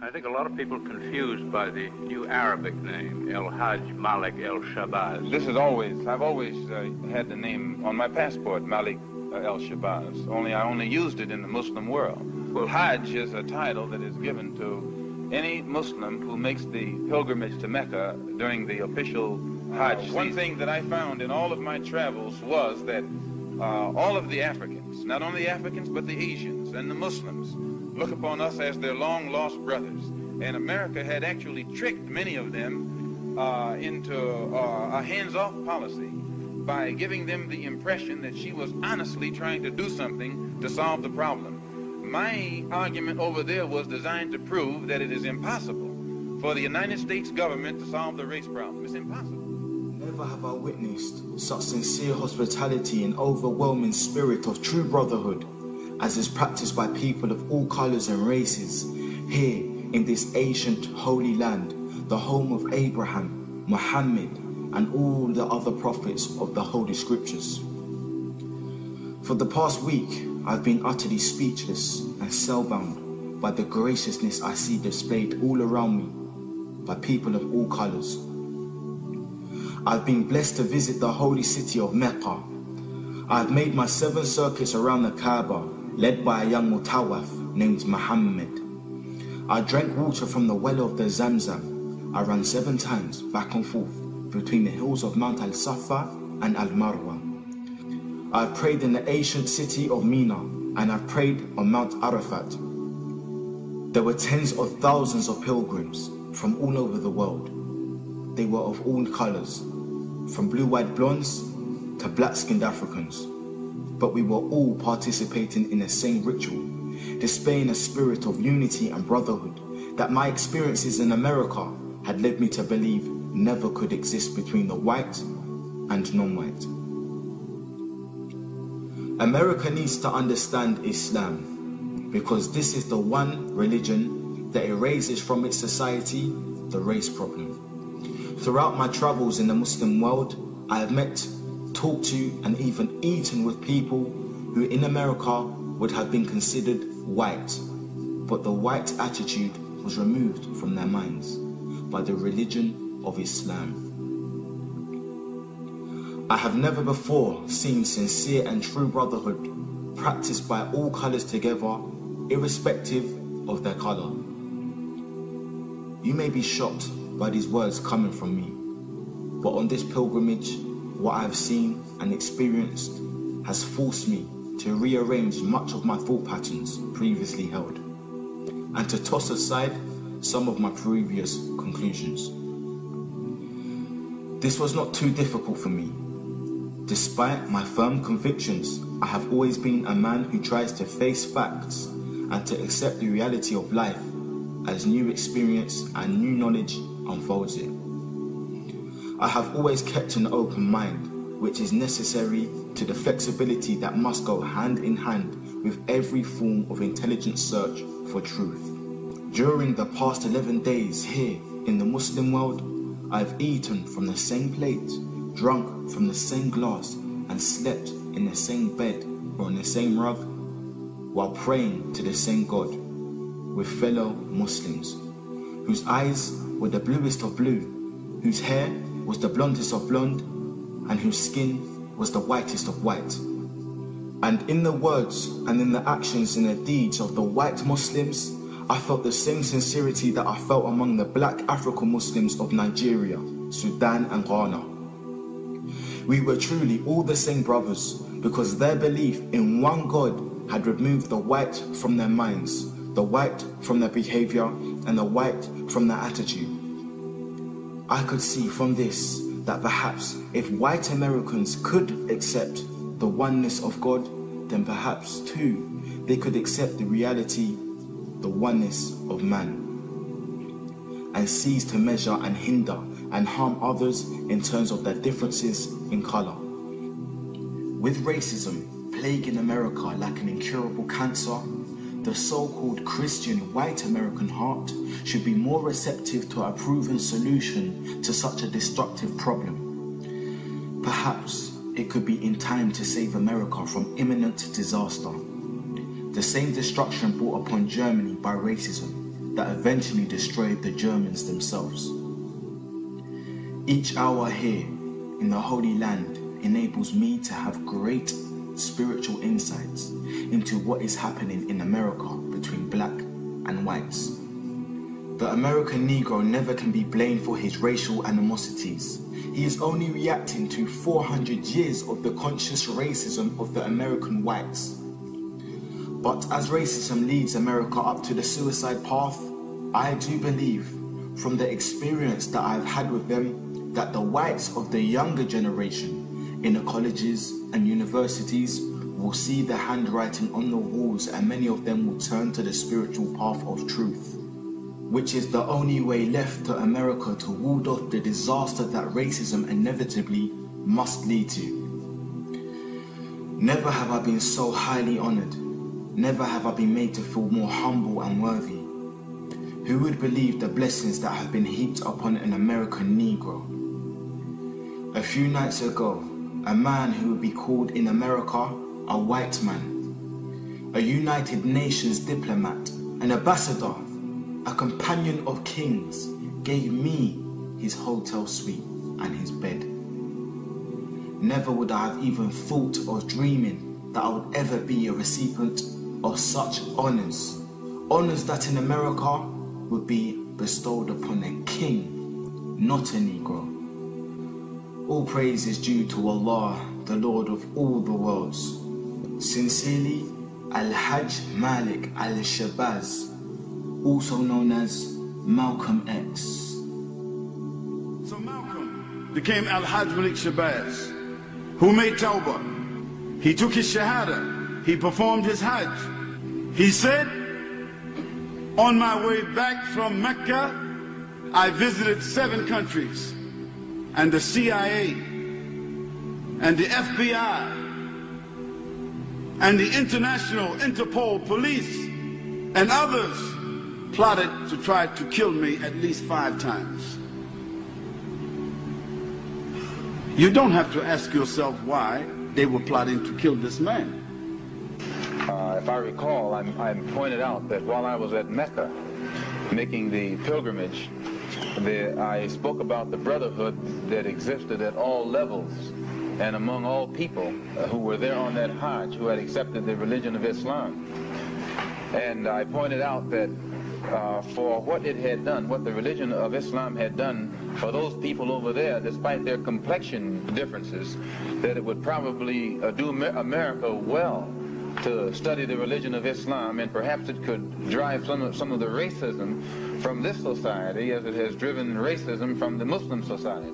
I think a lot of people confused by the new Arabic name, El Hajj Malik El Shabazz. I've always had the name on my passport, Malik El Shabazz, only I only used it in the Muslim world. Well, Hajj is a title that is given to any Muslim who makes the pilgrimage to Mecca during the official Hajj season. One thing that I found in all of my travels was that all of the Africans, not only the Africans, but the Asians and the Muslims, look upon us as their long-lost brothers. And America had actually tricked many of them into a hands-off policy by giving them the impression that she was honestly trying to do something to solve the problem. My argument over there was designed to prove that it is impossible for the United States government to solve the race problem. It's impossible. Never have I witnessed such sincere hospitality and overwhelming spirit of true brotherhood as is practiced by people of all colors and races here in this ancient holy land, the home of Abraham, Muhammad, and all the other prophets of the Holy Scriptures. For the past week, I've been utterly speechless and spellbound by the graciousness I see displayed all around me by people of all colors. I've been blessed to visit the holy city of Mecca. I've made my 7 circuits around the Kaaba, led by a young mutawaf named Muhammad. I drank water from the well of the Zamzam. I ran 7 times back and forth between the hills of Mount Al-Safa and Al-Marwa. I've prayed in the ancient city of Mina, and I've prayed on Mount Arafat. There were tens of thousands of pilgrims from all over the world. They were of all colors, from blue-eyed blondes to black-skinned Africans. But we were all participating in the same ritual, displaying a spirit of unity and brotherhood that my experiences in America had led me to believe never could exist between the white and non-white. America needs to understand Islam, because this is the one religion that erases from its society the race problem. Throughout my travels in the Muslim world, I have met, talked to, and even eaten with people who in America would have been considered white, but the white attitude was removed from their minds by the religion of Islam. I have never before seen sincere and true brotherhood practiced by all colors together, irrespective of their color. You may be shocked by these words coming from me, but on this pilgrimage, what I have seen and experienced has forced me to rearrange much of my thought patterns previously held, and to toss aside some of my previous conclusions. This was not too difficult for me. Despite my firm convictions, I have always been a man who tries to face facts and to accept the reality of life as new experience and new knowledge unfolds it. I have always kept an open mind, which is necessary to the flexibility that must go hand in hand with every form of intelligent search for truth. During the past 11 days here in the Muslim world, I have eaten from the same plate, drunk from the same glass, and slept in the same bed or on the same rug, while praying to the same God with fellow Muslims, whose eyes were the bluest of blue, whose hair was the blondest of blonde, and whose skin was the whitest of white. And in the words and in the actions and the deeds of the white Muslims, I felt the same sincerity that I felt among the black African Muslims of Nigeria, Sudan and Ghana. We were truly all the same brothers, because their belief in one God had removed the white from their minds, the white from their behavior, and the white from their attitude. I could see from this that perhaps if white Americans could accept the oneness of God, then perhaps too they could accept the reality, the oneness of man, and cease to measure and hinder and harm others in terms of their differences in color. With racism plaguing America like an incurable cancer, the so-called Christian white American heart should be more receptive to a proven solution to such a destructive problem. Perhaps it could be in time to save America from imminent disaster. The same destruction brought upon Germany by racism that eventually destroyed the Germans themselves. Each hour here in the Holy Land enables me to have great spiritual insights into what is happening in America between black and whites. The American Negro never can be blamed for his racial animosities. He is only reacting to 400 years of the conscious racism of the American whites. But as racism leads America up to the suicide path, I do believe, from the experience that I've had with them, that the whites of the younger generation in the colleges and universities will see the handwriting on the walls, and many of them will turn to the spiritual path of truth, which is the only way left to America to ward off the disaster that racism inevitably must lead to. Never have I been so highly honored. Never have I been made to feel more humble and worthy. Who would believe the blessings that have been heaped upon an American Negro? A few nights ago, a man who would be called in America a white man, a United Nations diplomat, an ambassador, a companion of kings, gave me his hotel suite and his bed. Never would I have even thought or dreaming that I would ever be a recipient of such honors. Honors that in America would be bestowed upon a king, not a Negro. All praise is due to Allah, the Lord of all the worlds. Sincerely, Al-Hajj Malik Al-Shabazz, also known as Malcolm X. So Malcolm became Al-Hajj Malik Shabazz, who made Tawbah. He took his Shahada. He performed his Hajj. He said, on my way back from Mecca, I visited 7 countries, and the CIA, and the FBI, and the International Interpol Police, and others plotted to try to kill me at least 5 times. You don't have to ask yourself why they were plotting to kill this man. If I recall, I pointed out that while I was at Mecca making the pilgrimage, I spoke about the brotherhood that existed at all levels and among all people who were there on that Hajj, who had accepted the religion of Islam. And I pointed out that for what it had done, what the religion of Islam had done for those people over there, despite their complexion differences, that it would probably do America well to study the religion of Islam, and perhaps it could drive some of the racism from this society as it has driven racism from the Muslim society.